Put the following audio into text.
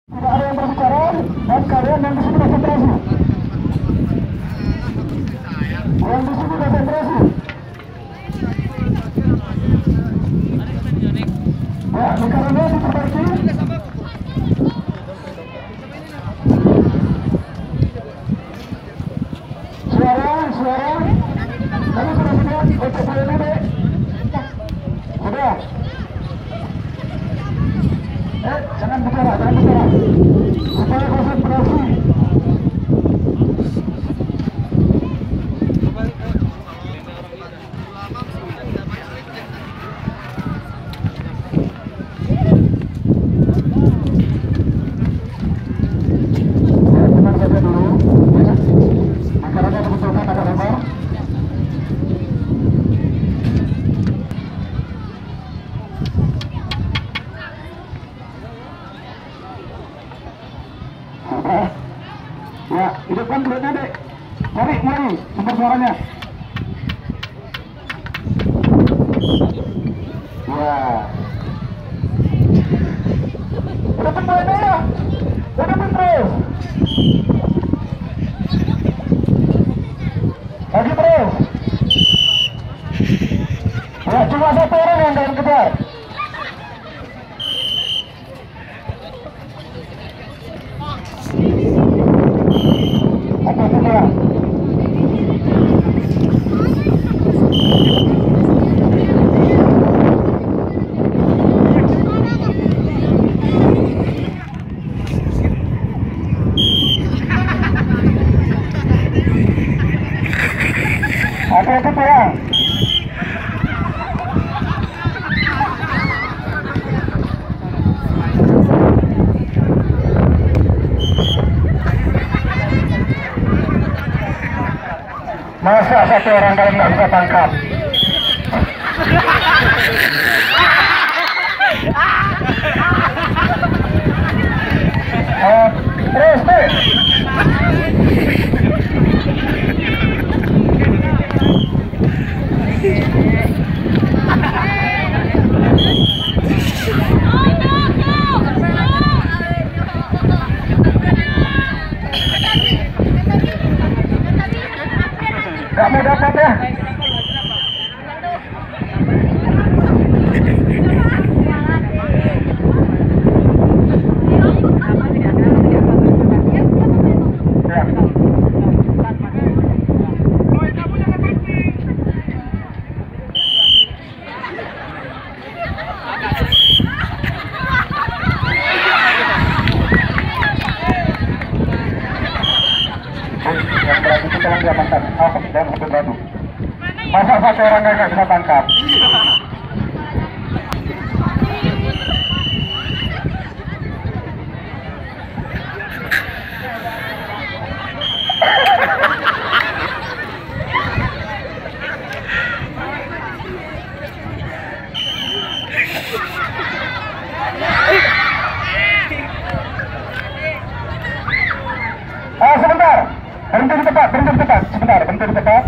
Tidak ada yang berbicara dan kalian yang di sini konsentrasi. Yang di sini konsentrasi. Ya, karena diperbaiki. Suara. Kami sudah siap untuk PNBP. Sudah. Jangan bicara. Supaya konsentrasi. Tenang saja dulu. Makaranya dibutuhkan agak lebar. Ya, hidupkan kulitnya, Dek. Mari, sumber suaranya. Ya. Hidupkan kulitnya ya. Hidupkan terus. Lagi terus. Ya, cuma satu orang yang kalian kejar. Apa saja? Apa saja? Masa satu orang kalian nggak bisa tangkap? Terus. Gak mau dapat ya? Yang berarti itu tolong diamankan. Jangan sampai batu. Masa satu orang nggak bisa tangkap? Sebentar. Berhenti di tempat. Sebentar, berhenti di tempat.